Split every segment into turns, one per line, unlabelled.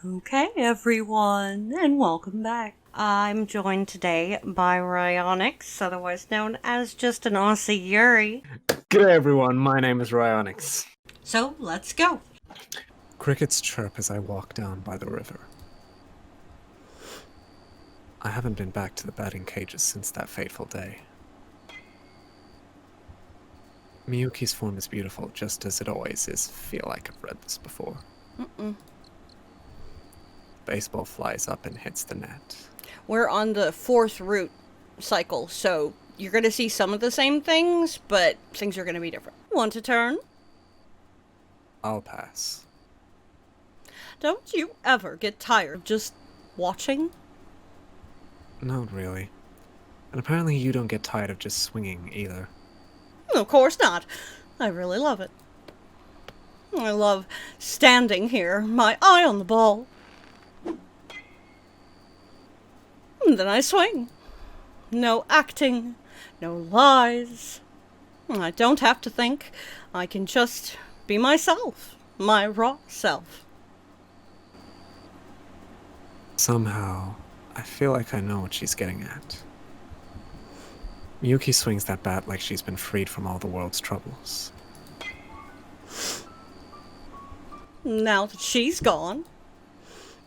Okay, everyone, and welcome back. I'm joined today by Ryonix, otherwise known as just an Aussie Yuri.
G'day everyone, my name is Ryonix.
So, let's go.
Crickets chirp as I walk down by the river. I haven't been back to the batting cages since that fateful day. Miyuki's form is beautiful, just as it always is. Feel like I've read this before. Baseball flies up and hits the net.
We're on the fourth route cycle, so you're going to see some of the same things, but things are going to be different. Want to turn?
I'll pass.
Don't you ever get tired of just watching?
Not really. And apparently you don't get tired of just swinging either.
Of course not. I really love it. I love standing here, my eye on the ball. And then I swing. No acting, no lies. I don't have to think. I can just be myself, my raw self.
Somehow, I feel like I know what she's getting at. Miyuki swings that bat like she's been freed from all the world's troubles.
Now that she's gone,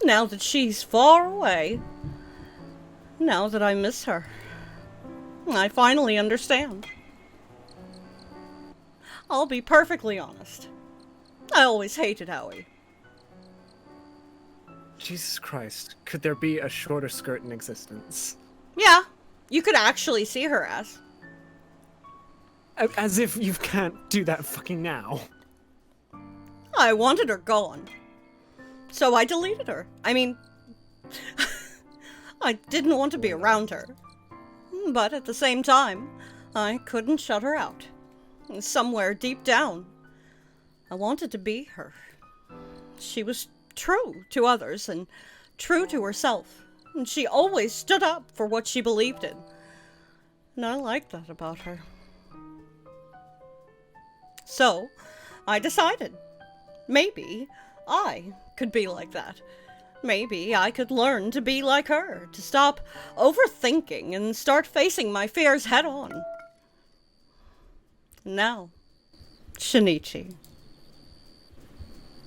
now that she's far away, now that I miss her, I finally understand. I'll be perfectly honest. I always hated Howie.
Jesus Christ, could there be a shorter skirt in existence?
Yeah, you could actually see her ass.
As if you can't do that fucking now.
I wanted her gone. So I deleted her. I mean, I didn't want to be around her. But at the same time, I couldn't shut her out. Somewhere deep down, I wanted to be her. She was true to others and true to herself. And she always stood up for what she believed in. And I liked that about her. So, I decided, maybe I could be like that. Maybe I could learn to be like her, to stop overthinking and start facing my fears head on. Now, Shinichi.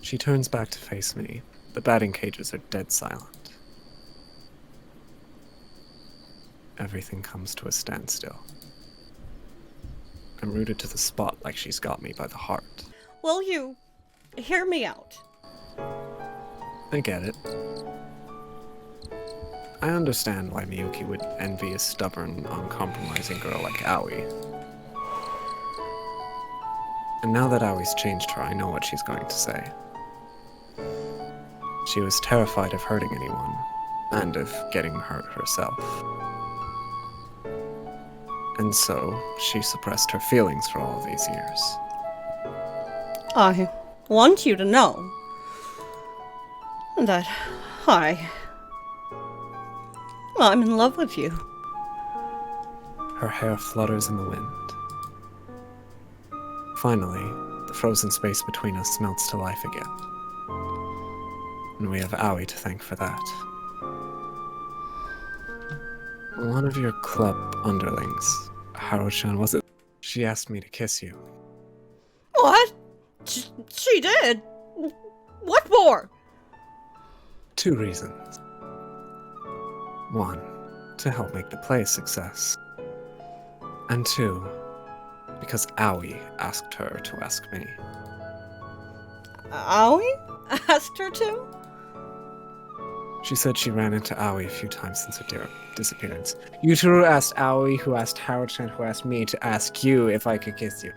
She turns back to face me. The batting cages are dead silent. Everything comes to a standstill. I'm rooted to the spot like she's got me by the heart.
Will you hear me out?
I get it. I understand why Miyuki would envy a stubborn, uncompromising girl like Aoi. And now that Aoi's changed her, I know what she's going to say. She was terrified of hurting anyone, and of getting hurt herself. And so, she suppressed her feelings for all these years.
I want you to know that I'm in love with you.
Her hair flutters in the wind. Finally, the frozen space between us melts to life again. And we have Aoi to thank for that. One of your club underlings, Haru-chan, was it? She asked me to kiss you.
What? She did? What for?
2 reasons. 1, to help make the play a success. And 2, because Aoi asked her to ask me.
Aoi asked her to?
She said she ran into Aoi a few times since her disappearance. Yutaro asked Aoi, who asked Haru-chan, who asked me to ask you if I could kiss you.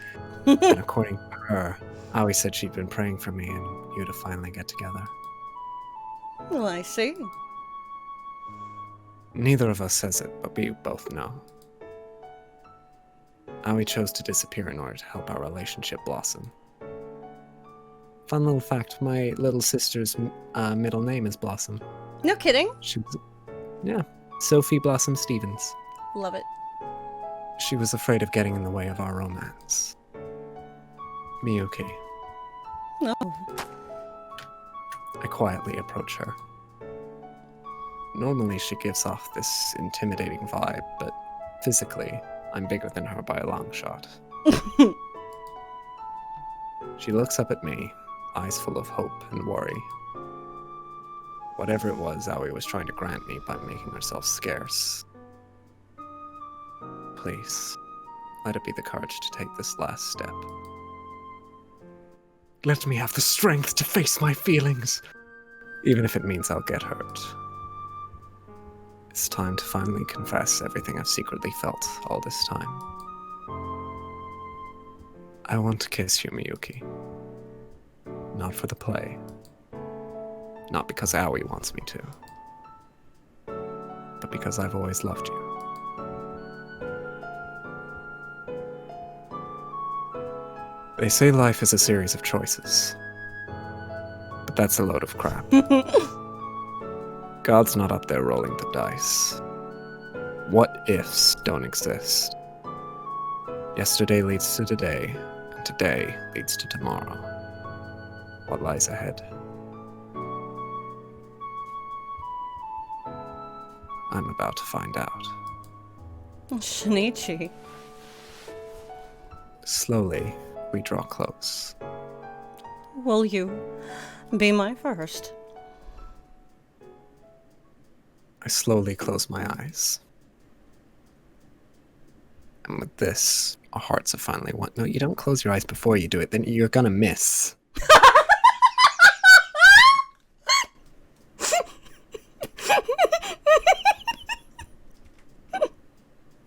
And according to her, Aoi said she'd been praying for me and you to finally get together.
Well, I see.
Neither of us says it, but we both know. Aoi chose to disappear in order to help our relationship blossom. Fun little fact, my little sister's middle name is Blossom.
No kidding.
She was, yeah, Sophie Blossom Stevens.
Love it.
She was afraid of getting in the way of our romance. Miyuki.
No.
I quietly approach her. Normally she gives off this intimidating vibe, but physically, I'm bigger than her by a long shot. She looks up at me, eyes full of hope and worry. Whatever it was Aoi was trying to grant me by making herself scarce. Please, let it be the courage to take this last step. Let me have the strength to face my feelings, even if it means I'll get hurt. It's time to finally confess everything I've secretly felt all this time. I want to kiss you, Miyuki. Not for the play. Not because Aoi wants me to. But because I've always loved you. They say life is a series of choices. But that's a load of crap. God's not up there rolling the dice. What ifs don't exist. Yesterday leads to today, and today leads to tomorrow. What lies ahead? I'm about to find out.
Shinichi.
Slowly, we draw close.
Will you be my first?
I slowly close my eyes. And with this, our hearts have finally won. No, you don't close your eyes before you do it, then you're gonna miss.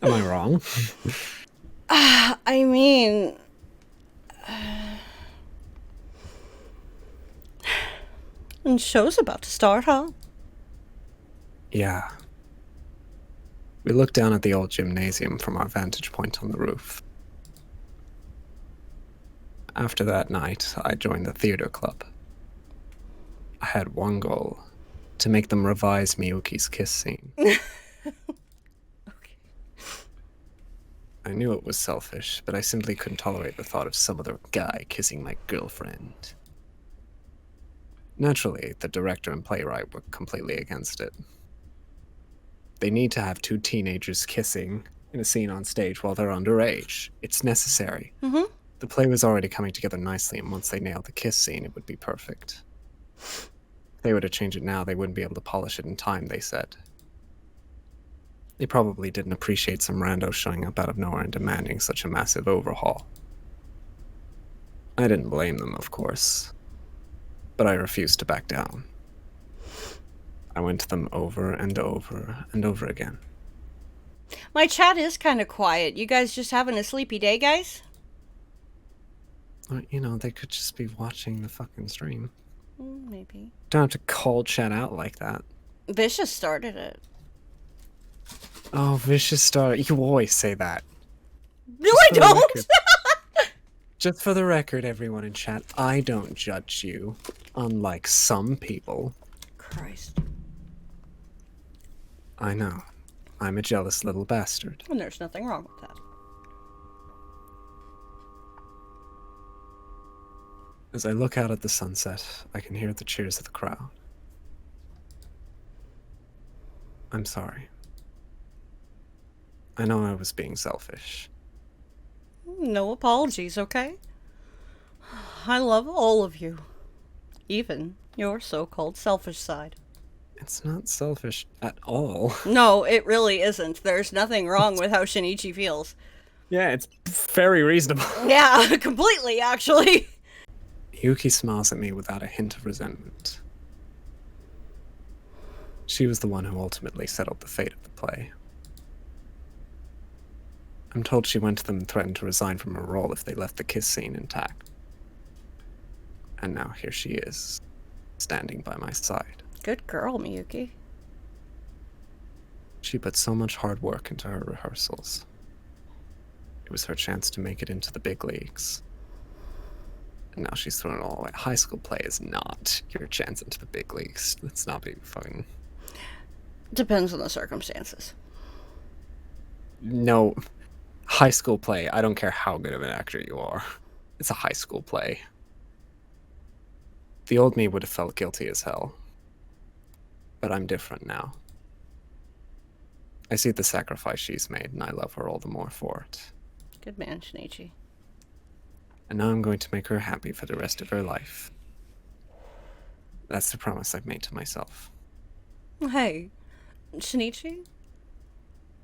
Am I wrong?
I mean... And show's about to start, huh?
Yeah. We looked down at the old gymnasium from our vantage point on the roof. After that night, I joined the theater club. I had one goal, to make them revise Miyuki's kiss scene.
Okay.
I knew it was selfish, but I simply couldn't tolerate the thought of some other guy kissing my girlfriend. Naturally, the director and playwright were completely against it. They need to have two teenagers kissing in a scene on stage while they're underage. It's necessary.
Mm-hmm.
The play was already coming together nicely, and once they nailed the kiss scene, it would be perfect. If they were to change it now, they wouldn't be able to polish it in time, they said. They probably didn't appreciate some rando showing up out of nowhere and demanding such a massive overhaul. I didn't blame them, of course, but I refused to back down. I went to them over and over and over again.
My chat is kind of quiet. You guys just having a sleepy day, guys?
Or, you know, they could just be watching the fucking stream.
Maybe.
Don't have to call chat out like that.
Vicious started it.
Oh, Vicious started. You always say that.
No, I
for the
don't!
record. Just for the record, everyone in chat, I don't judge you, unlike some people.
Christ.
I know. I'm a jealous little bastard.
And there's nothing wrong with that.
As I look out at the sunset, I can hear the cheers of the crowd. I'm sorry. I know I was being selfish.
No apologies, okay? I love all of you. Even your so-called selfish side.
It's not selfish at all.
No, it really isn't. There's nothing wrong with how Shinichi feels.
Yeah, it's very reasonable.
Yeah, completely, actually.
Yuki smiles at me without a hint of resentment. She was the one who ultimately settled the fate of the play. I'm told she went to them and threatened to resign from her role if they left the kiss scene intact. And now here she is, standing by my side.
Good girl, Miyuki.
She put so much hard work into her rehearsals. It was her chance to make it into the big leagues. And now she's thrown it all away. High school play is not your chance into the big leagues. Let's not be fucking...
Depends on the circumstances.
No. High school play, I don't care how good of an actor you are. It's a high school play. The old me would have felt guilty as hell. But I'm different now. I see the sacrifice she's made, and I love her all the more for it.
Good man, Shinichi.
And now I'm going to make her happy for the rest of her life. That's the promise I've made to myself.
Hey, Shinichi?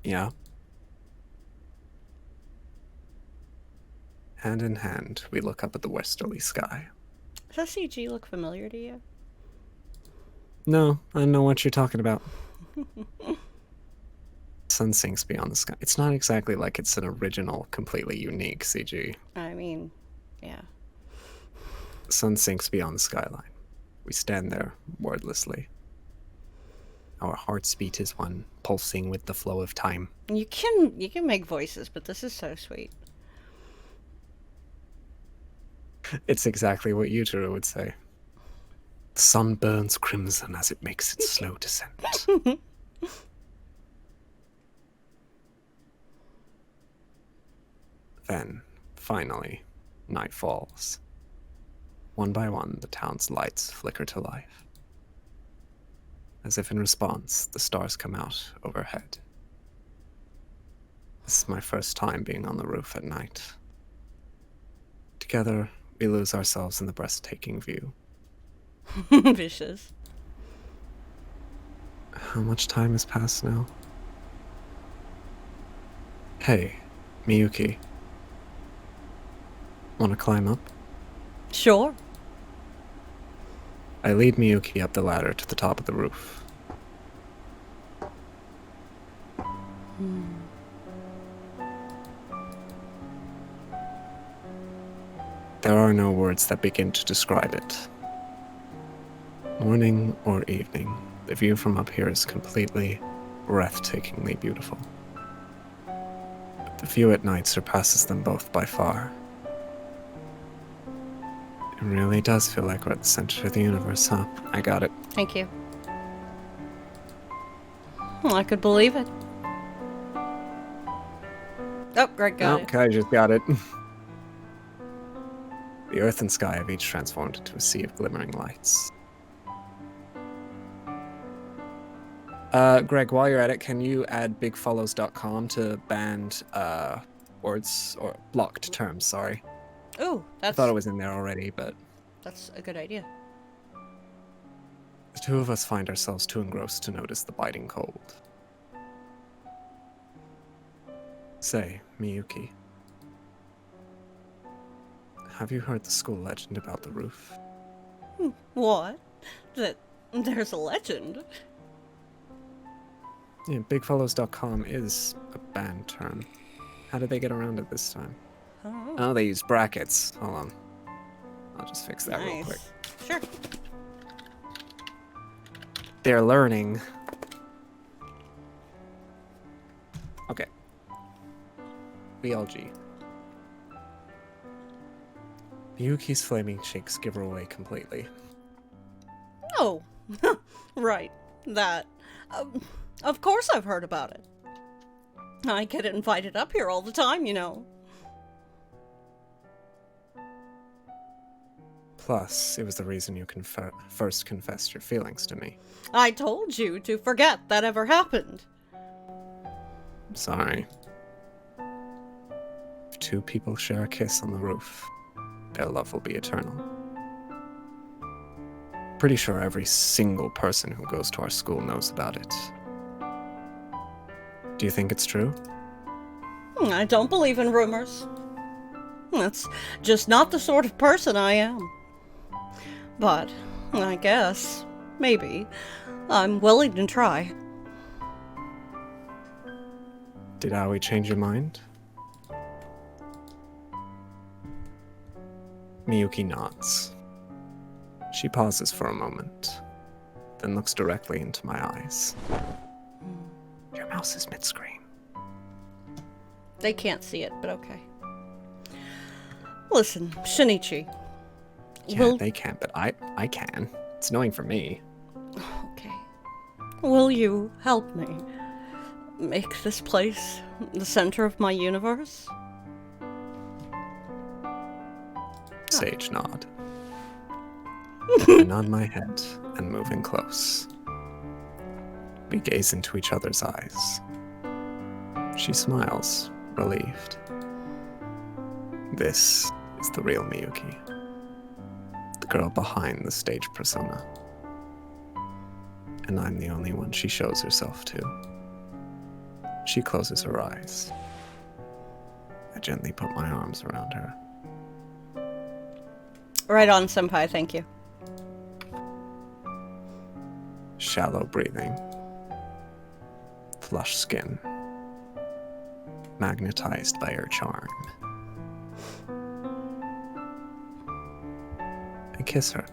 Yeah? Hand in hand, we look up at the westerly sky.
Does that CG look familiar to you?
No, I know what you're talking about. Sun sinks beyond the sky. It's not exactly like it's an original, completely unique CG.
I mean, yeah.
Sun sinks beyond the skyline. We stand there, wordlessly. Our hearts beat as one, pulsing with the flow of time.
You can make voices, but this is so sweet.
It's exactly what Yutaro would say. The sun burns crimson as it makes its slow descent. Then, finally, night falls. One by one, the town's lights flicker to life. As if in response, the stars come out overhead. This is my first time being on the roof at night. Together, we lose ourselves in the breathtaking view.
Vicious.
How much time has passed now? Hey, Miyuki. Want to climb up?
Sure.
I lead Miyuki up the ladder to the top of the roof. There are no words that begin to describe it. Morning or evening, the view from up here is completely, breathtakingly beautiful. But the view at night surpasses them both by far. It really does feel like we're at the center of the universe, huh? I got it.
Thank you. Well, I could believe it. Oh, Greg got it.
Okay, I just got it. The earth and sky have each transformed into a sea of glimmering lights. Greg, while you're at it, can you add bigfollows.com to banned words or blocked terms, sorry.
Ooh,
I thought it was in there already, but
that's a good idea.
the two of us find ourselves too engrossed to notice the biting cold. Say, Miyuki, have you heard the school legend about the roof?
What? That there's a legend?
Yeah, bigfollows.com is a banned term. How did they get around it this time?
Oh,
Oh, they use brackets. Hold on. I'll just fix that real quick.
Sure.
They're learning. Okay. BLG. Miyuki's flaming cheeks give her away completely.
Oh, right. That. Of course I've heard about it. I get invited up here all the time, you know.
Plus, it was the reason you first confessed your feelings to me.
I told you to forget that ever happened.
Sorry. If two people share a kiss on the roof, their love will be eternal. Pretty sure every single person who goes to our school knows about it. Do you think it's true?
I don't believe in rumors. That's just not the sort of person I am. But, I guess, maybe, I'm willing to try.
Did Aoi change your mind? Miyuki nods. She pauses for a moment, then looks directly into my eyes. Your mouse is mid-screen.
They can't see it, but okay. Listen, Shinichi.
Yeah, they can't, but I can. It's annoying for me.
Okay. Will you help me make this place the center of my universe?
Sage nod. I nod my head and move in close. We gaze into each other's eyes. She smiles, relieved. This is the real Miyuki. The girl behind the stage persona. And I'm the only one she shows herself to. She closes her eyes. I gently put my arms around her.
Right on, senpai, thank you.
Shallow breathing. Flush skin. Magnetized by her charm. I kiss her.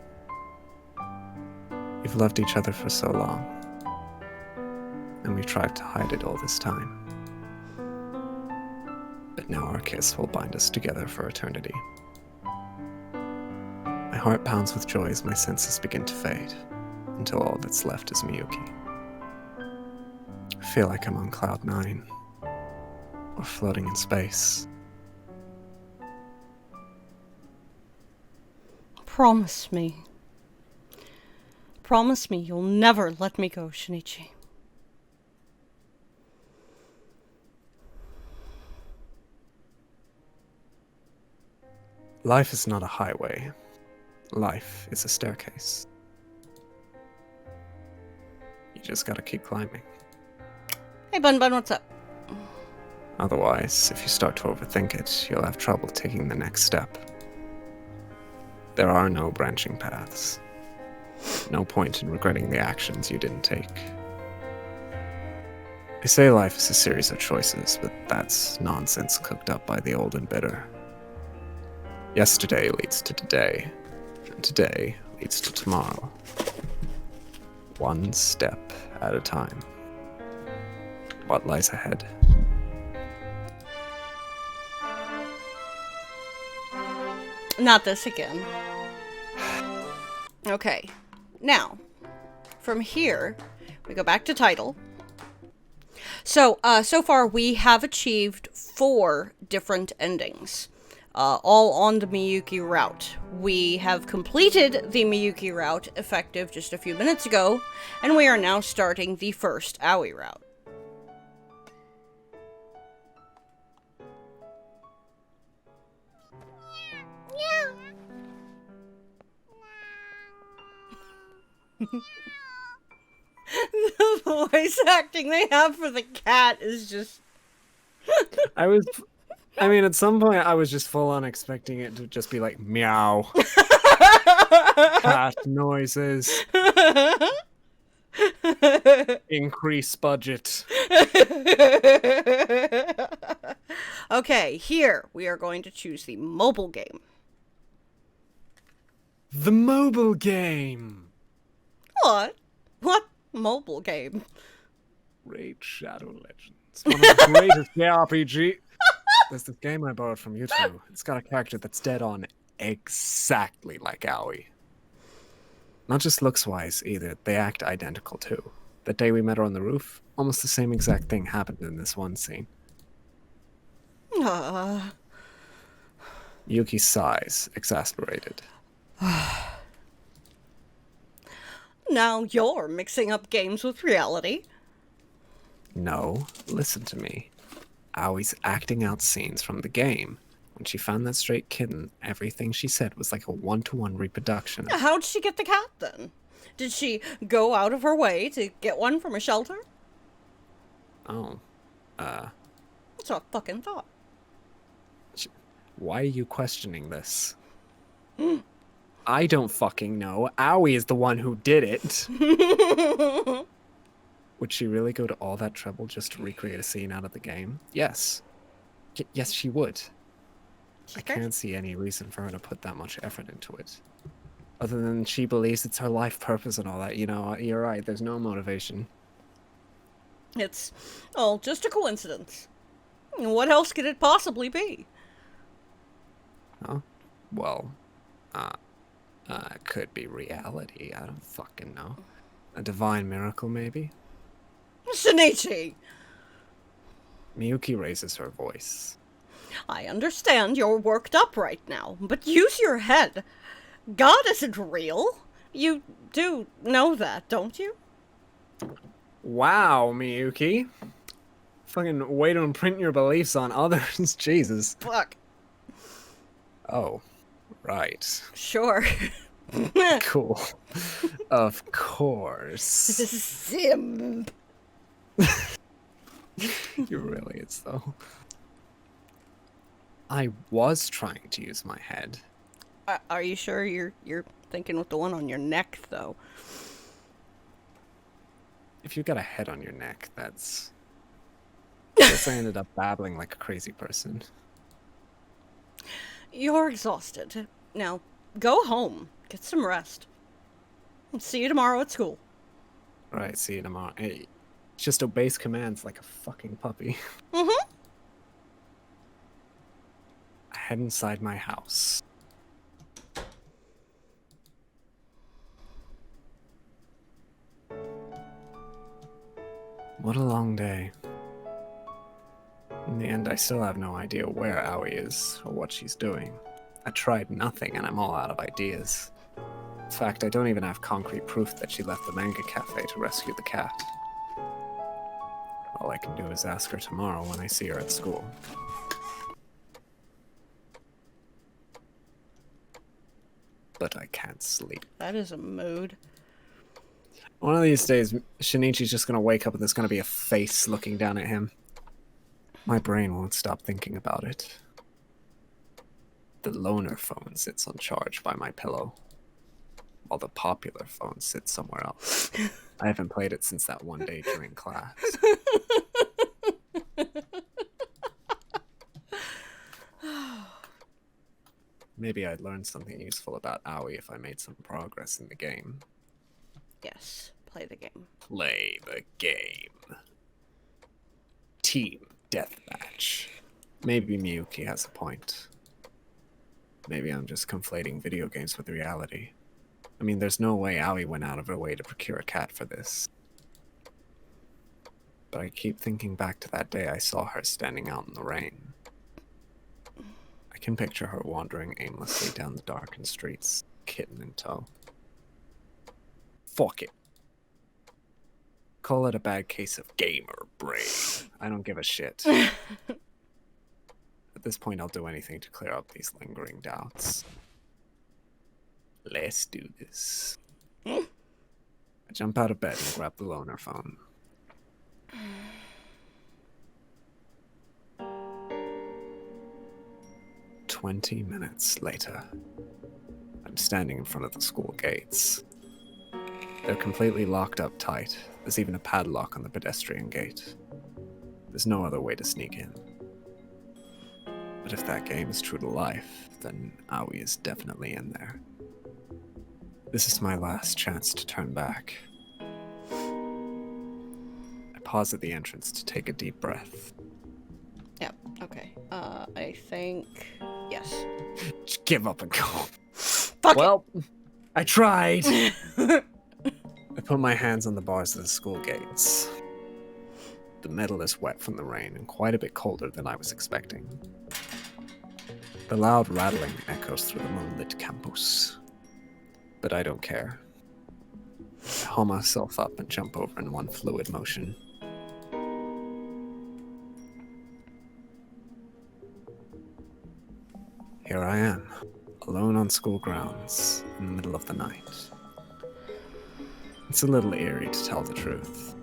We've loved each other for so long, and we've tried to hide it all this time. But now our kiss will bind us together for eternity. My heart pounds with joy as my senses begin to fade, until all that's left is Miyuki. I feel like I'm on cloud 9, or floating in space.
Promise me. Promise me you'll never let me go, Shinichi.
Life is not a highway. Life is a staircase. You just gotta keep climbing.
Hey, Bun Bun, what's up?
Otherwise, if you start to overthink it, you'll have trouble taking the next step. There are no branching paths. No point in regretting the actions you didn't take. They say life is a series of choices, but that's nonsense cooked up by the old and bitter. Yesterday leads to today, and today leads to tomorrow. One step at a time. What lies ahead?
Not this again. Okay. Now, from here, we go back to title. So far we have achieved 4 different endings. All on the Miyuki route. We have completed the Miyuki route, effective just a few minutes ago, and we are now starting the first Aoi route. The voice acting they have for the cat is just...
At some point I was just full on expecting it to just be like, meow. Cat noises. Increase budget.
Okay, here we are going to choose the mobile game.
The mobile game.
What? What mobile game?
Raid Shadow Legends. One of the greatest JRPG. There's this game I borrowed from you two. It's got a character that's dead on exactly like Aoi. Not just looks-wise, either. They act identical, too. That day we met her on the roof, almost the same exact thing happened in this one scene. Yuki sighs, exasperated.
Now you're mixing up games with reality.
No, listen to me. Aoi's acting out scenes from the game. When she found that stray kitten, everything she said was like a one-to-one reproduction.
How'd she get the cat, then? Did she go out of her way to get one from a shelter?
Oh,
That's what I fucking thought.
Why are you questioning this? I don't fucking know. Aoi is the one who did it. Would she really go to all that trouble just to recreate a scene out of the game? Yes. Yes, she would. I can't see any reason for her to put that much effort into it. Other than she believes it's her life purpose and all that. You know, you're right. There's no motivation.
It's, just a coincidence. What else could it possibly be?
Oh, well, it could be reality. I don't fucking know. A divine miracle, maybe?
Shinichi!
Miyuki raises her voice.
I understand you're worked up right now, but use your head. God isn't real. You do know that, don't you?
Wow, Miyuki. Fucking way to imprint your beliefs on others. Jesus.
Fuck.
Oh, right.
Sure.
Cool. Of course.
Simp.
You really is, though. I was trying to use my head.
Are you sure you're thinking with the one on your neck, though?
If you've got a head on your neck, that's... I guess I ended up babbling like a crazy person.
You're exhausted. Now, go home. Get some rest. See you tomorrow at school.
Right, see you tomorrow. Hey, just obeys commands like a fucking puppy.
Mm-hmm.
I head inside my house. What a long day. In the end, I still have no idea where Aoi is or what she's doing. I tried nothing and I'm all out of ideas. In fact, I don't even have concrete proof that she left the manga cafe to rescue the cat. All I can do is ask her tomorrow when I see her at school. But I can't sleep.
That is a mood.
One of these days, Shinichi's just gonna wake up and there's gonna be a face looking down at him. My brain won't stop thinking about it. The loner phone sits on charge by my pillow, while the popular phone sits somewhere else. I haven't played it since that one day during class. Maybe I'd learn something useful about Aoi if I made some progress in the game.
Yes, play the game.
Play the game. Team deathmatch. Maybe Miyuki has a point. Maybe I'm just conflating video games with reality. I mean, there's no way Aoi went out of her way to procure a cat for this. But I keep thinking back to that day I saw her standing out in the rain. I can picture her wandering aimlessly down the darkened streets, kitten in tow. Fuck it. Call it a bad case of gamer brain. I don't give a shit. At this point, I'll do anything to clear up these lingering doubts. Let's do this. I jump out of bed and grab the loaner phone. "20 minutes later, I'm standing in front of the school gates. They're completely locked up tight. There's even a padlock on the pedestrian gate. There's no other way to sneak in. But if that game is true to life, then Aoi is definitely in there. This is my last chance to turn back. I pause at the entrance to take a deep breath.
Yep, okay. I think... yes.
Just give up and go.
Fuck
Well, I tried. I put my hands on the bars of the school gates. The metal is wet from the rain and quite a bit colder than I was expecting. The loud rattling echoes through the moonlit campus. But I don't care. I haul myself up and jump over in one fluid motion. Here I am, alone on school grounds, in the middle of the night. It's a little eerie, to tell the truth.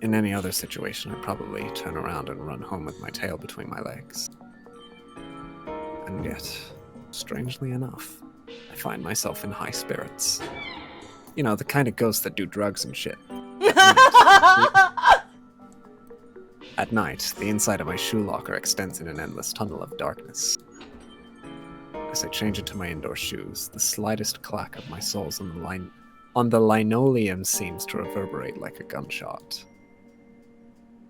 In any other situation, I'd probably turn around and run home with my tail between my legs. And yet, strangely enough, I find myself in high spirits. You know, the kind of ghosts that do drugs and shit. At night, the inside of my shoe locker extends in an endless tunnel of darkness. As I change into my indoor shoes, the slightest clack of my soles on the linoleum seems to reverberate like a gunshot.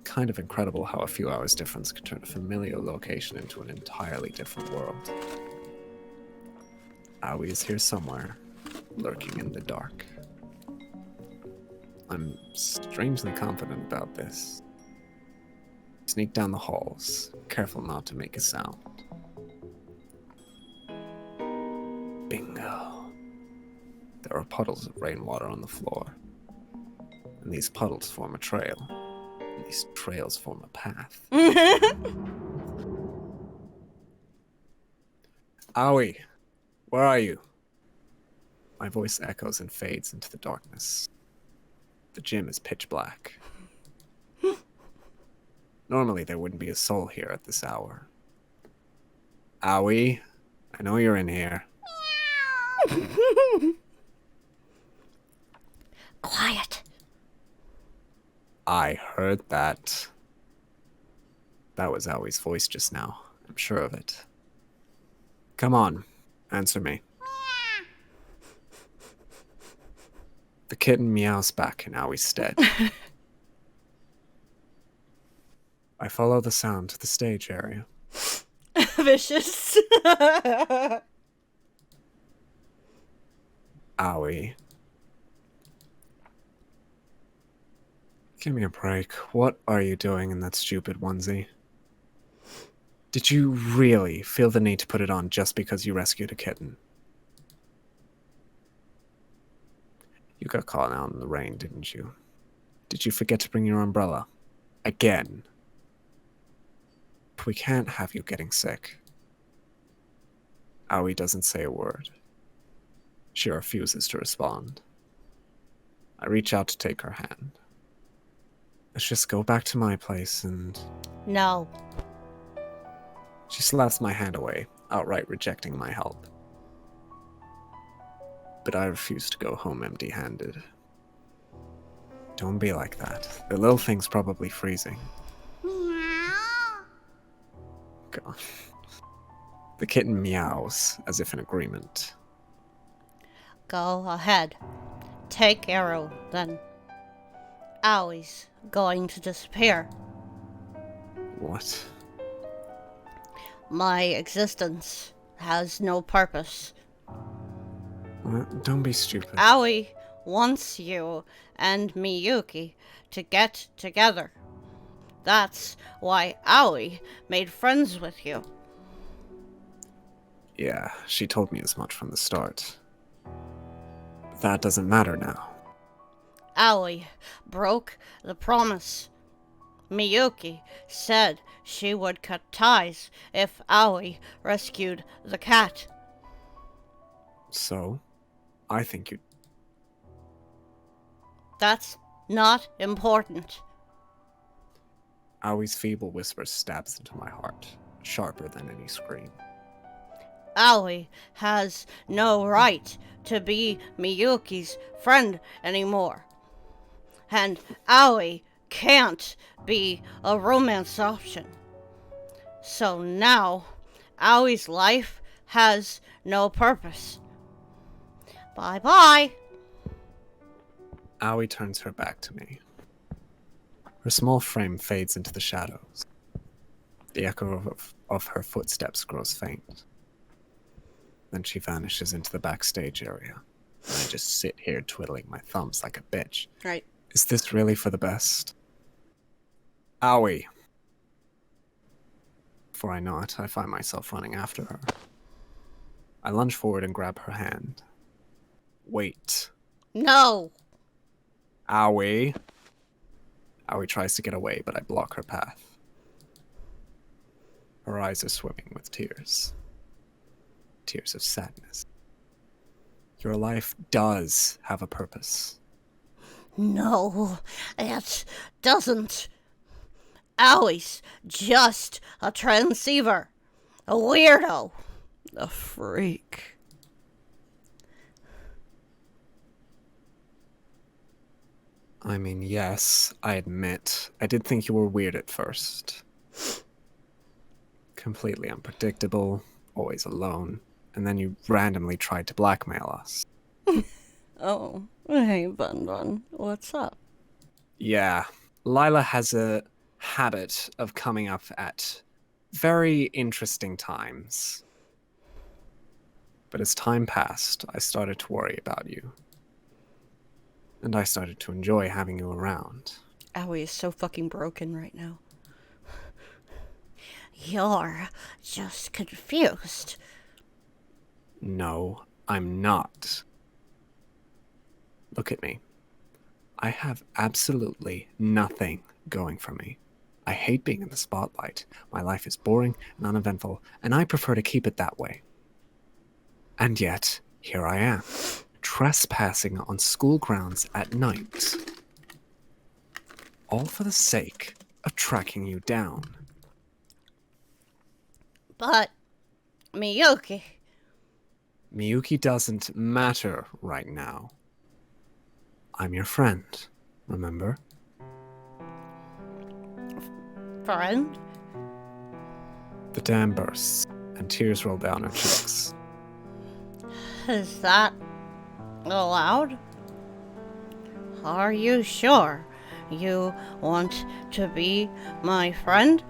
Kind of incredible how a few hours difference can turn a familiar location into an entirely different world. Aoi is here somewhere, lurking in the dark. I'm strangely confident about this. Sneak down the halls, careful not to make a sound. Bingo. There are puddles of rainwater on the floor. And these puddles form a trail. And these trails form a path. Aoi, where are you? My voice echoes and fades into the darkness. The gym is pitch black. Normally there wouldn't be a soul here at this hour. Aoi, I know you're in here.
Quiet.
I heard that. That was Aoi's voice just now. I'm sure of it. Come on, answer me. The kitten meows back in Aoi's stead. I follow the sound to the stage area.
Vicious.
Aoi. Give me a break. What are you doing in that stupid onesie? Did you really feel the need to put it on just because you rescued a kitten? You got caught out in the rain, didn't you? Did you forget to bring your umbrella? Again. We can't have you getting sick. Aoi doesn't say a word. She refuses to respond. I reach out to take her hand. Let's just go back to my place and...
No.
She slaps my hand away, outright rejecting my help. But I refuse to go home empty-handed. Don't be like that. The little thing's probably freezing. God. The kitten meows, as if in agreement.
Go ahead. Take Arrow, then. Aoi's going to disappear.
What?
My existence has no purpose.
Don't be stupid.
Aoi wants you and Miyuki to get together. That's why Aoi made friends with you.
Yeah, she told me as much from the start. But that doesn't matter now.
Aoi broke the promise. Miyuki said she would cut ties if Aoi rescued the cat.
So, I think you...
That's not important.
Aoi's feeble whisper stabs into my heart, sharper than any scream.
Aoi has no right to be Miyuki's friend anymore. And Aoi can't be a romance option. So now, Aoi's life has no purpose. Bye-bye.
Aoi turns her back to me. Her small frame fades into the shadows. The echo of her footsteps grows faint. Then she vanishes into the backstage area. And I just sit here twiddling my thumbs like a bitch.
Right.
Is this really for the best? Aoi. Before I know it, I find myself running after her. I lunge forward and grab her hand. Wait.
No.
Aoi. Aoi tries to get away, but I block her path. Her eyes are swimming with tears. Tears of sadness. Your life does have a purpose.
No, it doesn't. Aoi's just a transceiver. A weirdo. A freak.
I mean, yes, I admit, I did think you were weird at first. Completely unpredictable, always alone, and then you randomly tried to blackmail us.
Oh, hey, Bun Bun. What's up?
Yeah, Lila has a habit of coming up at very interesting times. But as time passed, I started to worry about you. And I started to enjoy having you around.
Aoi is so fucking broken right now. You're just confused.
No, I'm not. Look at me. I have absolutely nothing going for me. I hate being in the spotlight. My life is boring and uneventful, and I prefer to keep it that way. And yet, here I am, trespassing on school grounds at night. All for the sake of tracking you down.
But, Miyuki.
Miyuki doesn't matter right now. I'm your friend, remember?
Friend?
The dam bursts, and tears roll down her cheeks.
Is that allowed? Are you sure you want to be my friend?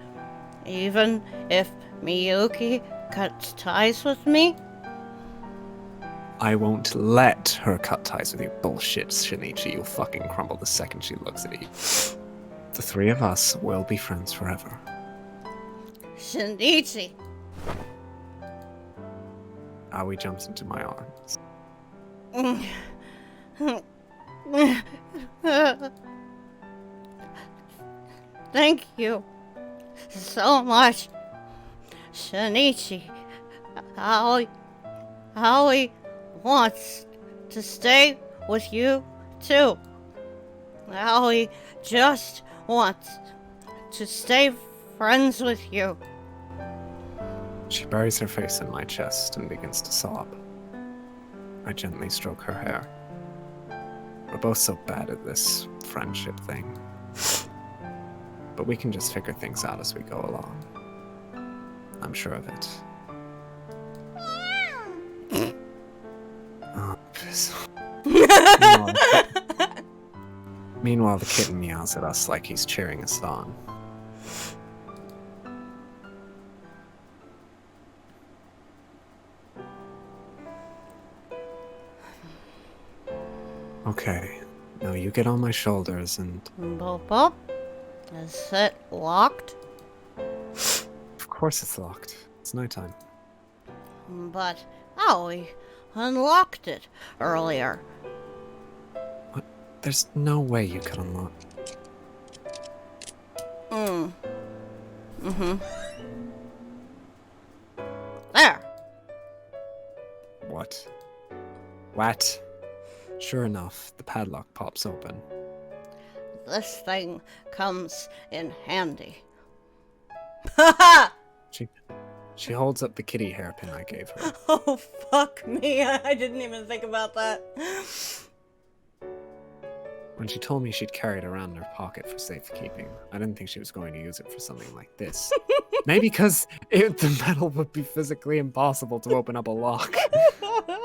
Even if Miyuki cuts ties with me?
I won't let her cut ties with you. Bullshit, Shinichi. You'll fucking crumble the second she looks at you. The three of us will be friends forever.
Shinichi.
Aoi jumps into my arms.
Thank you so much, Shinichi. Aoi wants to stay with you too. Aoi just wants to stay friends with you.
She buries her face in my chest and begins to sob. I gently stroke her hair. We're both so bad at this friendship thing. But we can just figure things out as we go along. I'm sure of it. Oh, piss. Meanwhile, the kitten meows at us like he's cheering us on. Okay, now you get on my shoulders and...
Boop. Is it locked?
Of course it's locked. It's nighttime.
But Aoi unlocked it earlier.
What? There's no way you could unlock...
There.
What? What? Sure enough, the padlock pops open.
This thing comes in handy. Haha!
She holds up the kitty hairpin I gave her.
Oh, fuck me. I didn't even think about that.
When she told me she'd carry it around in her pocket for safekeeping, I didn't think she was going to use it for something like this. Maybe because the metal would be physically impossible to open up a lock.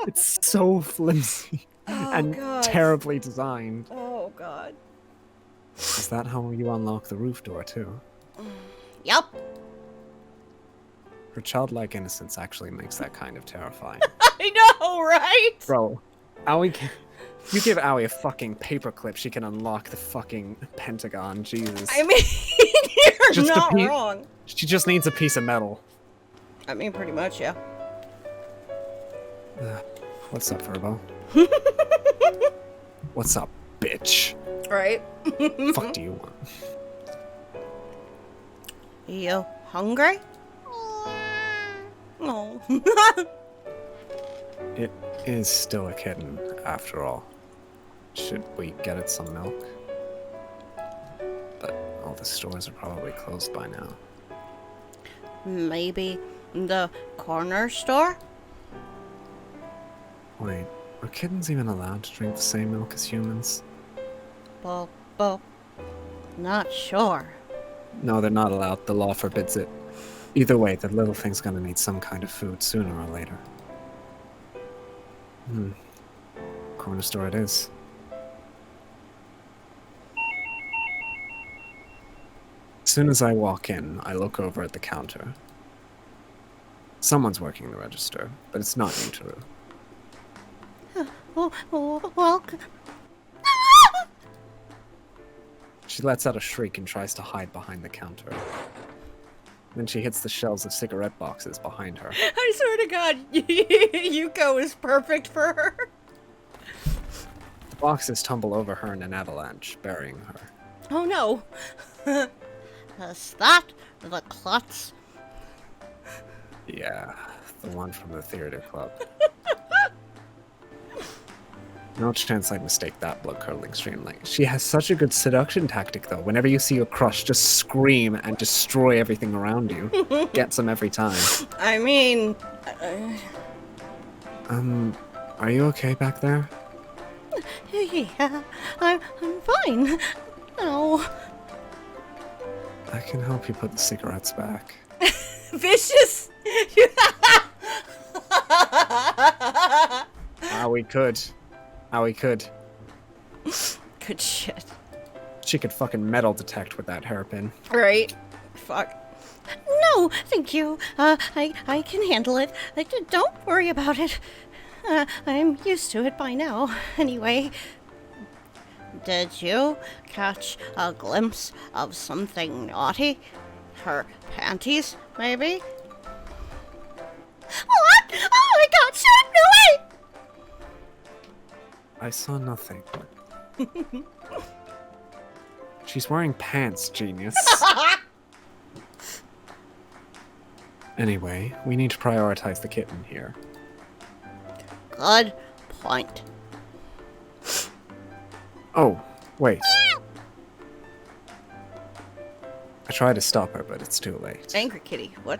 It's so flimsy and
God.
terribly designed.
Oh, God.
Is that how you unlock the roof door, too?
Yup.
Her childlike innocence actually makes that kind of terrifying.
I know, right?
Bro, Aoi can... You give Aoi a fucking paperclip, she can unlock the fucking Pentagon, Jesus.
I mean, you're
Just a
not
piece-
wrong.
She just needs a piece of metal.
I mean, pretty much, yeah.
What's up, Verbo? What's up, bitch?
Right?
Fuck do you want?
You hungry? No.
It is still a kitten, after all. Should we get it some milk? But all the stores are probably closed by now.
Maybe the corner store?
Wait, are kittens even allowed to drink the same milk as humans?
Well, not sure.
No, they're not allowed. The law forbids it. Either way, the little thing's gonna need some kind of food sooner or later. Corner store it is. As soon as I walk in, I look over at the counter. Someone's working the register, but it's not Yutaru.
Welcome.
She lets out a shriek and tries to hide behind the counter. Then she hits the shelves of cigarette boxes behind her.
I swear to God, Yuko is perfect for her.
The Boxes tumble over her in an avalanche, burying her.
Oh no! Is that the klutz?
Yeah, the one from the theater club. No chance I'd mistake that blood-curdling streamling. She has such a good seduction tactic, though. Whenever you see your crush, just scream and destroy everything around you. Gets them every time.
I mean...
Are you okay back there?
yeah, I'm fine. No.
I can help you put the cigarettes back.
Vicious!
We could. We could.
Good shit.
She could fucking metal detect with that hairpin.
Right. Fuck. No, thank you. I can handle it. Don't worry about it. I'm used to it by now. Anyway, did you catch a glimpse of something naughty? Her panties, maybe? What? Oh my god, shut up! No way!
I saw nothing. She's wearing pants, genius. Anyway, we need to prioritize the kitten here.
Good point.
Oh, wait. I tried to stop her, but it's too late.
Angry kitty, what?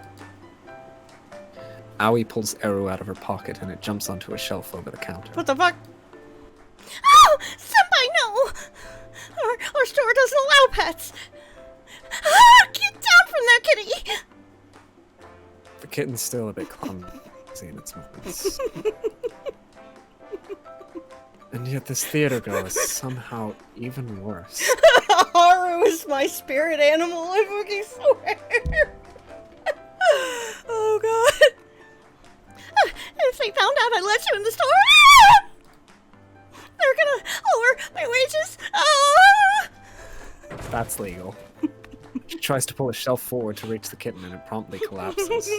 Aoi pulls Eru out of her pocket and it jumps onto a shelf over the counter.
What the fuck? Oh! Senpai, no! Our store doesn't allow pets! Ah! Get down from there, kitty!
The kitten's still a bit clumsy in its movements. And yet this theater girl is somehow even worse.
Haru is my spirit animal, I fucking swear! Oh god. If they found out I let you in the store, they're gonna lower my wages! Ah!
That's legal. She tries to pull a shelf forward to reach the kitten and it promptly collapses.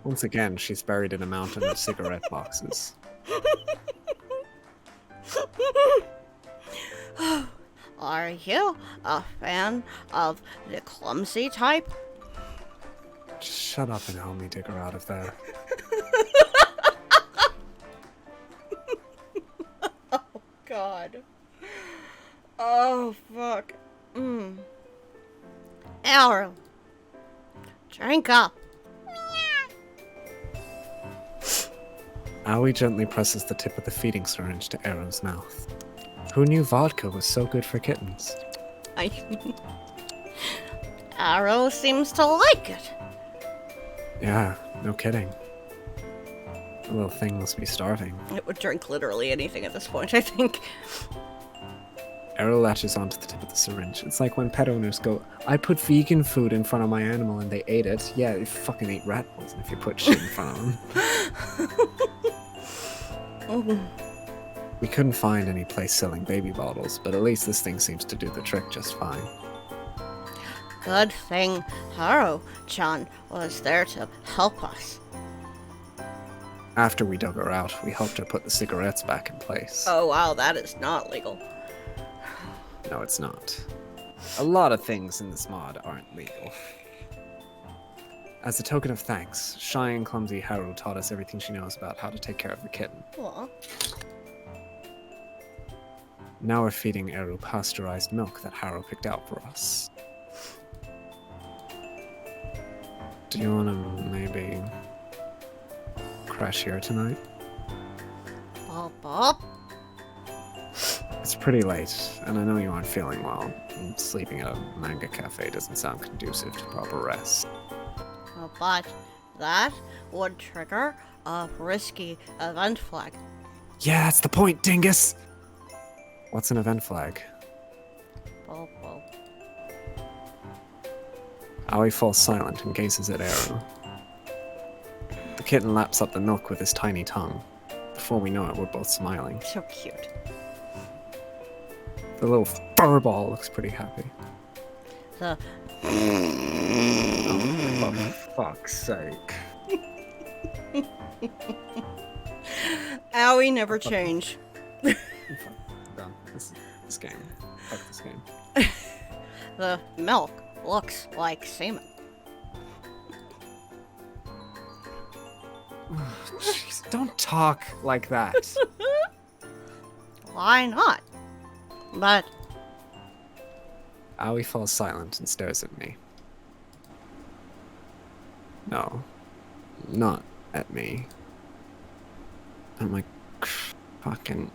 Once again, she's buried in a mountain of cigarette boxes.
Are you a fan of the clumsy type?
Just shut up and help me dig her out of there.
God. Oh, fuck. Arrow. Drink up.
Aoi gently presses the tip of the feeding syringe to Eru's mouth. Who knew vodka was so good for kittens?
Arrow seems to like it.
Yeah, no kidding. The little thing must be starving.
It would drink literally anything at this point, I think.
Eru latches onto the tip of the syringe. It's like when pet owners go, I put vegan food in front of my animal and they ate it. Yeah, you fucking ate rat poison if you put shit in front of them. We couldn't find any place selling baby bottles, but at least this thing seems to do the trick just fine.
Good thing Haro-chan was there to help us.
After we dug her out, we helped her put the cigarettes back in place.
Oh wow, that is not legal.
No, it's not. A lot of things in this mod aren't legal. As a token of thanks, shy and clumsy Haru taught us everything she knows about how to take care of the kitten.
Aw.
Now we're feeding Eru pasteurized milk that Haru picked out for us. Do you want to maybe crash here tonight?
Bop bop.
It's pretty late, and I know you aren't feeling well. And sleeping at a manga cafe doesn't sound conducive to proper rest.
But that would trigger a risky event flag.
Yeah, that's the point, dingus! What's an event flag?
Bop bop.
Aoi falls silent and gazes at Eru. The kitten laps up the milk with his tiny tongue. Before we know it, we're both smiling.
So cute.
The little fur ball looks pretty happy.
The
Oh, for fuck's sake.
Owie never change.
I'm done. This game. Fuck this game.
The milk looks like semen.
Jeez, don't talk like that.
Why not? But
Aoi falls silent and stares at me. No. Not at me. At my fucking...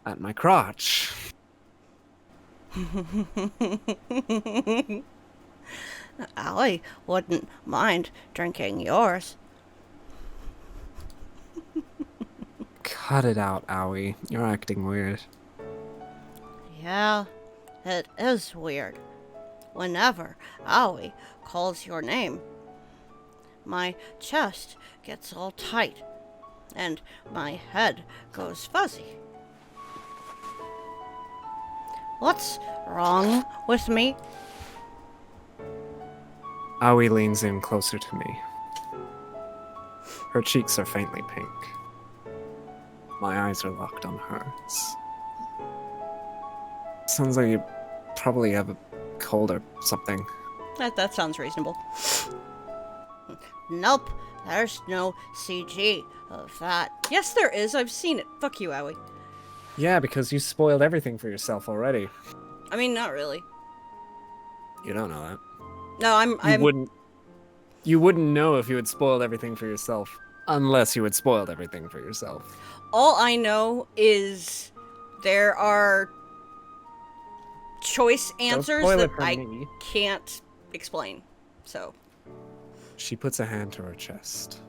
At my crotch.
Allie wouldn't mind drinking yours.
Cut it out, Aoi. You're acting weird.
Yeah, it is weird. Whenever Allie calls your name, my chest gets all tight, and my head goes fuzzy. What's wrong with me?
Aoi leans in closer to me. Her cheeks are faintly pink. My eyes are locked on hers. Sounds like you probably have a cold or something.
That sounds reasonable. Nope, there's no CG of that. Yes, there is. I've seen it. Fuck you, Owie.
Yeah, because you spoiled everything for yourself already.
I mean, not really.
You don't know that.
No, I'm.
You wouldn't know if you had spoiled everything for yourself, unless you had spoiled everything for yourself.
All I know is there are choice answers
spoil
that
it for
I
me.
can't explain. So,
She puts a hand to her chest.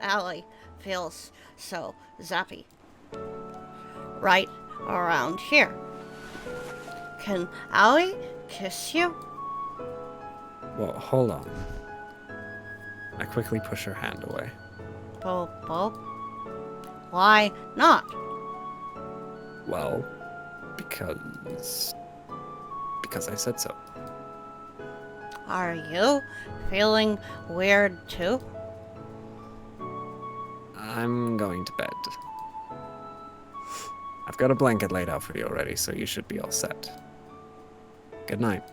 Allie feels so zappy. Right around here. Can Allie kiss you?
Well, hold on. I quickly push her hand away.
Boop. Why not?
Well, because I said so.
Are you feeling weird too?
I'm going to bed. I've got a blanket laid out for you already, so you should be all set. Good night.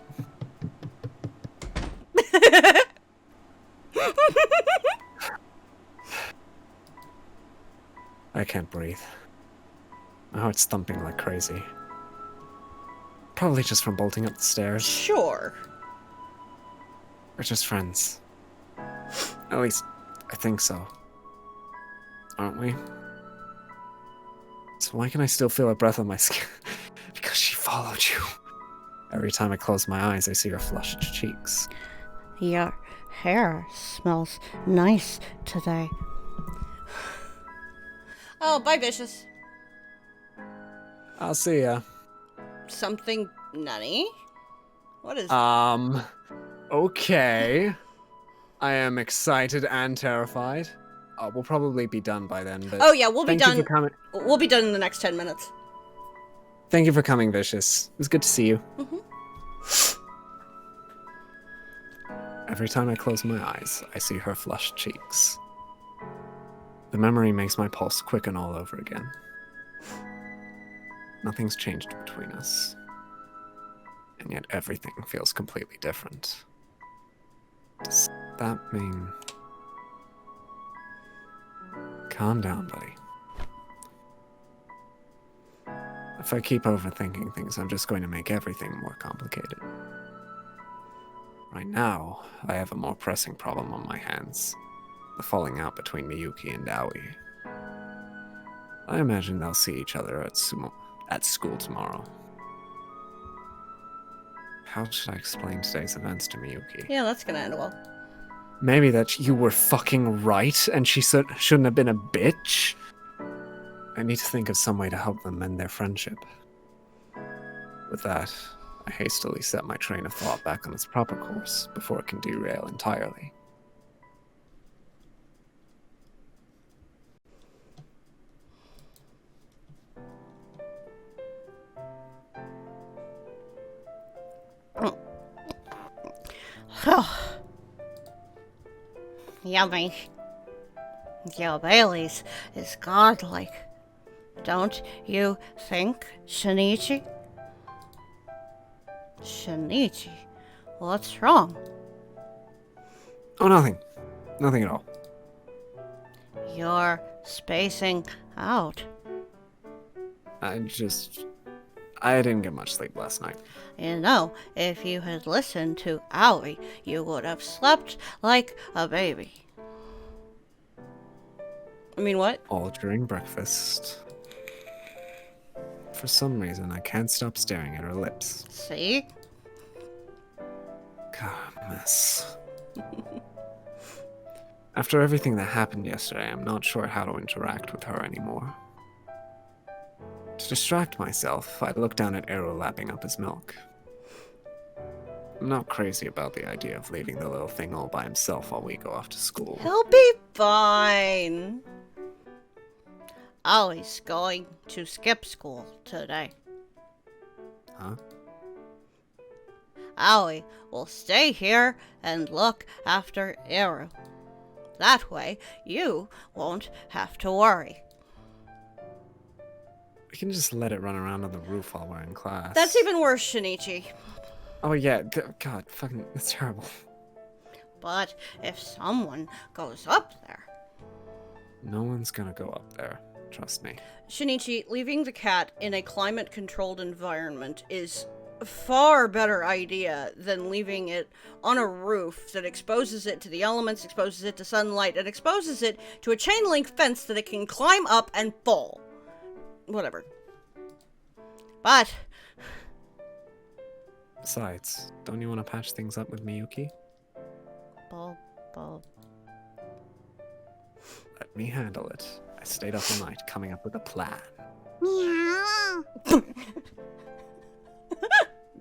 I can't breathe. My heart's thumping like crazy. Probably just from bolting up the stairs.
Sure.
We're just friends. At least, I think so. Aren't we? So why can I still feel her breath on my skin? Because she followed you. Every time I close my eyes, I see her flushed cheeks.
Your hair smells nice today. Oh, bye, Vicious.
I'll see ya.
Something nutty? What is...
Okay. I am excited and terrified. We'll probably be done by then, but...
Oh yeah, we'll be
thank you
done.
for coming.
We'll be done in the next 10 minutes.
Thank you for coming, Vicious. It was good to see you. Every time I close my eyes, I see her flushed cheeks. The memory makes my pulse quicken all over again. Nothing's changed between us. And yet everything feels completely different. Does that mean... Calm down, buddy. If I keep overthinking things, I'm just going to make everything more complicated. Right now, I have a more pressing problem on my hands. The falling out between Miyuki and Aoi. I imagine they'll see each other at school tomorrow. How should I explain today's events to Miyuki?
Yeah, that's gonna end well.
Maybe that you were fucking right and she shouldn't have been a bitch? I need to think of some way to help them mend their friendship. With that, I hastily set my train of thought back on its proper course before it can derail entirely.
Yummy. Your Bailey's is godlike. Don't you think, Shinichi? Shinichi, what's wrong?
Oh, nothing. Nothing at all.
You're spacing out.
I didn't get much sleep last night.
You know, if you had listened to Aoi, you would have slept like a baby. I mean, what?
All during breakfast. For some reason, I can't stop staring at her lips.
See?
God, mess. After everything that happened yesterday, I'm not sure how to interact with her anymore. To distract myself, I'd look down at Arrow lapping up his milk. I'm not crazy about the idea of leaving the little thing all by himself while we go off to school.
He'll be fine. Ollie's going to skip school today.
Huh?
Ollie will stay here and look after Arrow. That way, you won't have to worry.
We can just let it run around on the roof while we're in class.
That's even worse, Shinichi.
Oh yeah, God, fucking, that's terrible.
But if someone goes up there...
No one's gonna go up there, trust me.
Shinichi, leaving the cat in a climate-controlled environment is a far better idea than leaving it on a roof that exposes it to the elements, exposes it to sunlight, and exposes it to a chain-link fence that it can climb up and fall. Whatever. But...
Besides, don't you want to patch things up with Miyuki?
Bulb.
Let me handle it. I stayed up all night coming up with a plan.
Meow.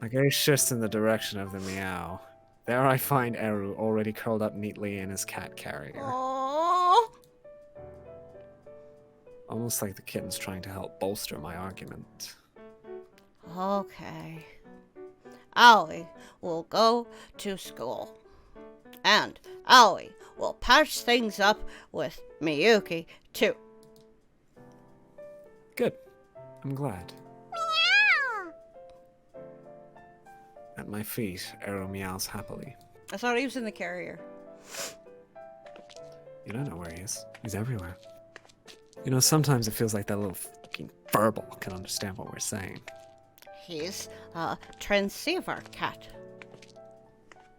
My gaze shifts in the direction of the meow. There I find Eru already curled up neatly in his cat carrier.
Aww.
Almost like the kitten's trying to help bolster my argument.
Okay. Aoi will go to school. And Aoi will patch things up with Miyuki, too.
Good. I'm glad.
Meow.
At my feet, Eru meows happily.
I thought he was in the carrier.
You don't know where he is. He's everywhere. You know, sometimes it feels like that little fucking furball can understand what we're saying.
He's a transceiver cat.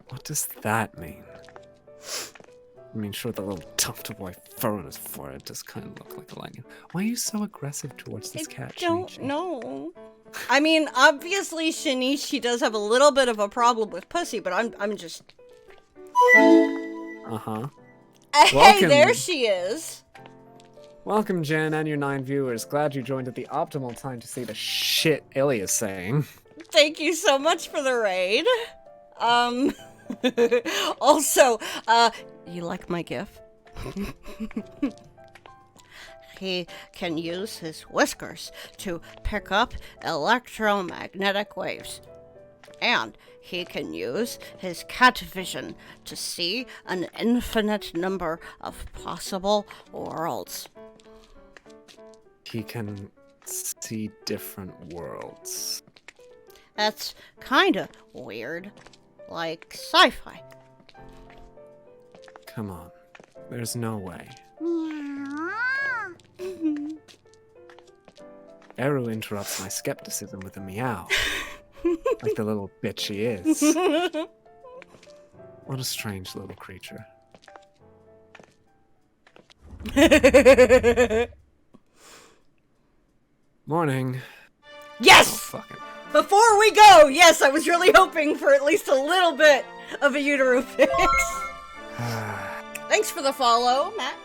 What does that mean? I mean, sure, the little tuft of white fur on his forehead does kind of look like a lion. Why are you so aggressive towards this cat,
Don't
Shinichi?
know. I mean, obviously Shinichi does have a little bit of a problem with pussy, but I'm just...
Uh-huh.
Hey,
Welcome.
there she is.
Welcome, Jen, and your 9 viewers. Glad you joined at the optimal time to see the shit Ilya's saying.
Thank you so much for the raid. Also, you like my gif? He can use his whiskers to pick up electromagnetic waves. And he can use his cat vision to see an infinite number of possible worlds.
He can see different worlds.
That's kinda weird. Like sci-fi.
Come on. There's no way.
Meow.
Eru interrupts my skepticism with a meow. Like the little bitch he is. What a strange little creature. Morning. Oh,
Yes!
fuck it.
Before we go, yes, I was really hoping for at least a little bit of a utero fix. Thanks for the follow, Mac.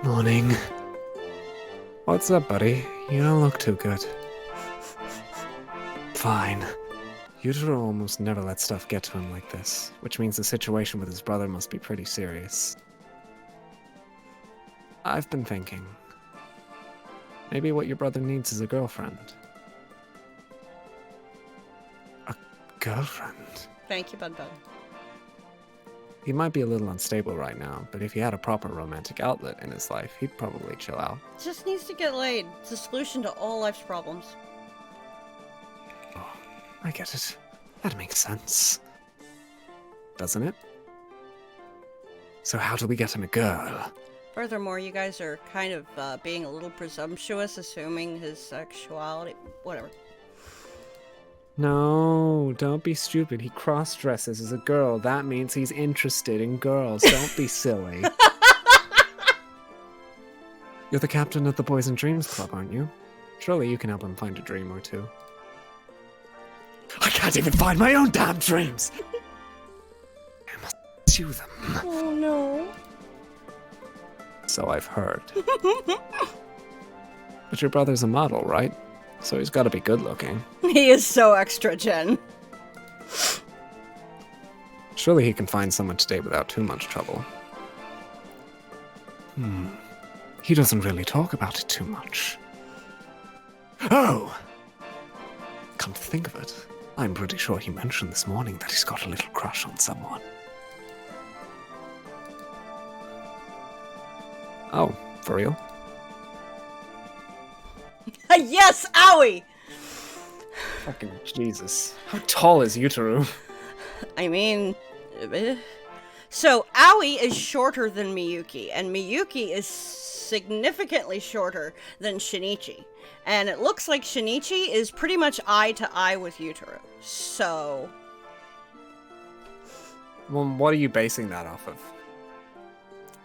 Morning. What's up, buddy? You don't look too good. Fine. Yutaro almost never lets stuff get to him like this, which means the situation with his brother must be pretty serious. I've been thinking. Maybe what your brother needs is a girlfriend. A girlfriend?
Thank you, Bud Bud.
He might be a little unstable right now, but if he had a proper romantic outlet in his life, he'd probably chill out.
Just needs to get laid. It's the solution to all life's problems.
Oh, I get it. That makes sense. Doesn't it? So how do we get him a girl?
Furthermore, you guys are kind of being a little presumptuous, assuming his sexuality. Whatever.
No, don't be stupid. He cross-dresses as a girl. That means he's interested in girls. Don't be silly. You're the captain of the Boys and Dreams Club, aren't you? Surely you can help him find a dream or two. I can't even find my own damn dreams! I must pursue them.
Oh no.
So I've heard. But your brother's a model, right? So he's gotta be good looking.
He is so extra, Jen.
Surely he can find someone to date without too much trouble. He doesn't really talk about it too much. Oh! Come to think of it, I'm pretty sure he mentioned this morning that he's got a little crush on someone. Oh, for real?
Yes, owie!
Fucking Jesus. How tall is Yutaru?
I mean... So, Aoi is shorter than Miyuki, and Miyuki is significantly shorter than Shinichi. And it looks like Shinichi is pretty much eye to eye with Yutaru. So...
Well, what are you basing that off of?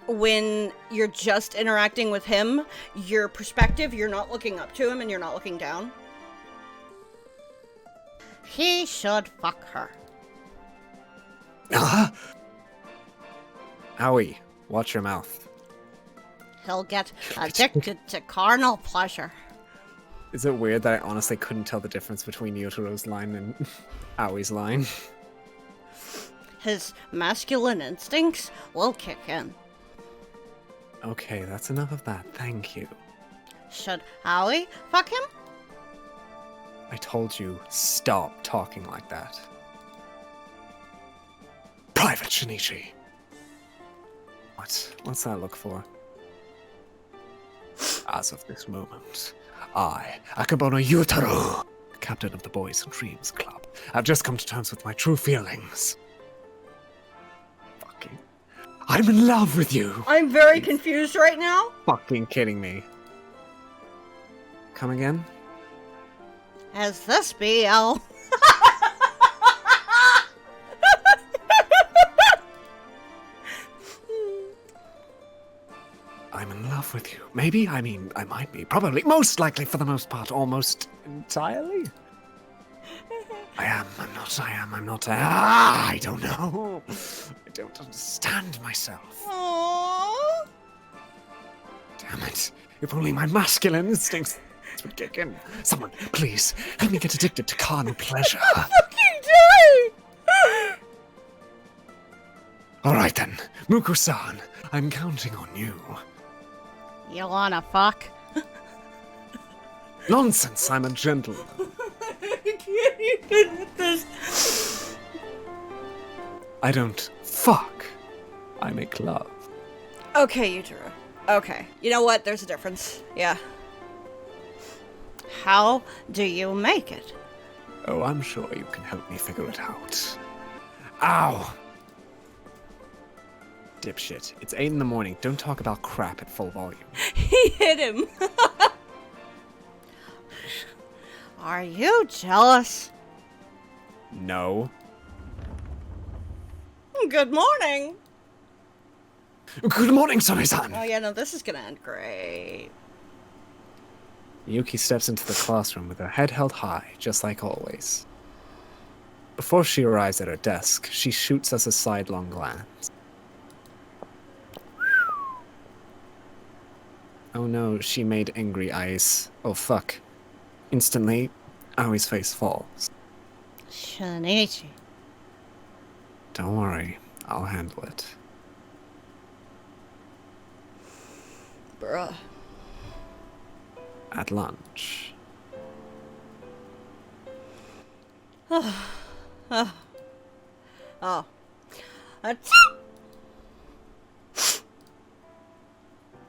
When you're just interacting with him, your perspective, you're not looking up to him and you're not looking down. He should fuck her.
Owie, watch your mouth.
He'll get addicted to carnal pleasure.
Is it weird that I honestly couldn't tell the difference between Yotaro's line and Owie's line?
His masculine instincts will kick in.
Okay, that's enough of that, thank you.
Should Aoi fuck him?
I told you, stop talking like that. Private Shinichi! What's that look for? As of this moment, I, Akabono Yutaro, captain of the Boys and Dreams Club, have just come to terms with my true feelings. Fucking... I'm in love with you!
I'm very confused right now.
Fucking kidding me. Come again?
Has this BL?
I'm in love with you. Maybe? I mean, I might be. Probably. Most likely, for the most part. Almost entirely. I am, I'm not. I don't know. I don't understand myself.
Aww.
Damn it. If only my masculine instincts would kick in. Someone, please, help me get addicted to carnal pleasure.
Fucking die!
Alright then. Muku-san, I'm counting on you.
You wanna fuck?
Nonsense, I'm a gentleman.
I can't even with this.
I don't fuck. I make love.
Okay, Yutaro. Okay. You know what? There's a difference. Yeah. How do you make it?
Oh, I'm sure you can help me figure it out. Ow! Dipshit. It's 8 in the morning. Don't talk about crap at full volume.
He hit him. Are you jealous?
No.
Good morning.
Good morning, Sone-san!
Oh yeah, no, this is gonna end great.
Yuki steps into the classroom with her head held high, just like always. Before she arrives at her desk, she shoots us a sidelong glance. Oh no, she made angry eyes. Oh fuck. Instantly, Awie's face falls.
Shinichi.
Don't worry, I'll handle it.
Bruh.
At lunch.
Oh.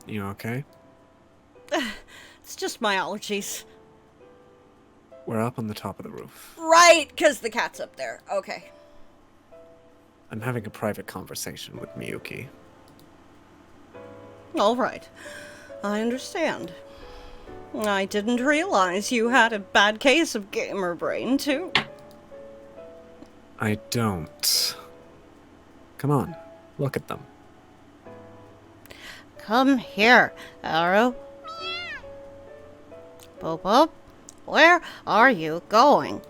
You okay?
It's just my allergies.
We're up on the top of the roof.
Right, because the cat's up there. Okay.
I'm having a private conversation with Miyuki.
All right. I understand. I didn't realize you had a bad case of gamer brain, too.
I don't. Come on, look at them.
Come here, Arrow. Boop boop. Where are you going?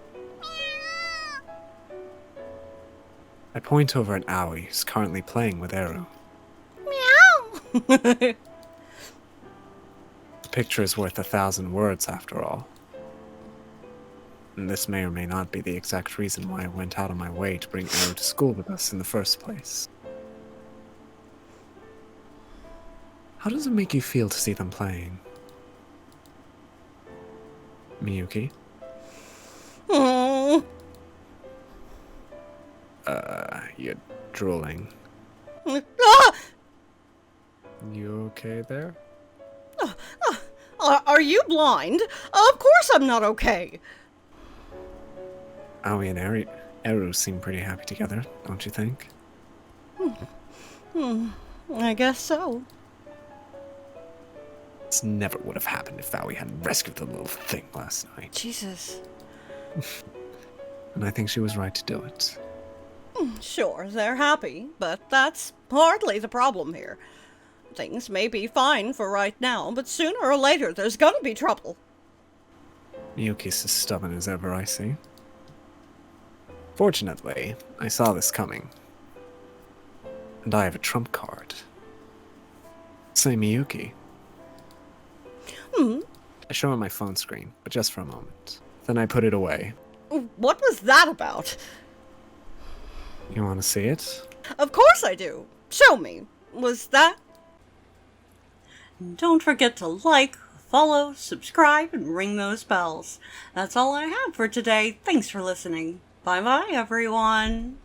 I point over at Aoi, who's currently playing with Eru.
Meow.
The picture is worth 1,000 words, after all. And this may or may not be the exact reason why I went out of my way to bring Eru to school with us in the first place. How does it make you feel to see them playing? Miyuki?
Hmm.
You're drooling.
Ah!
You okay there?
Are you blind? Of course I'm not okay.
Aoi and Eru seem pretty happy together, don't you think?
I guess so.
This never would have happened if Aoi hadn't rescued the little thing last night.
Jesus.
And I think she was right to do it.
Sure, they're happy, but that's hardly the problem here. Things may be fine for right now, but sooner or later there's gonna be trouble.
Miyuki's as stubborn as ever, I see. Fortunately, I saw this coming. And I have a trump card. Say Miyuki. I show her my phone screen, but just for a moment. Then I put it away.
What was that about?
You want to see it?
Of course I do. Show me. Was that...
Don't forget to like, follow, subscribe, and ring those bells. That's all I have for today. Thanks for listening. Bye-bye, everyone.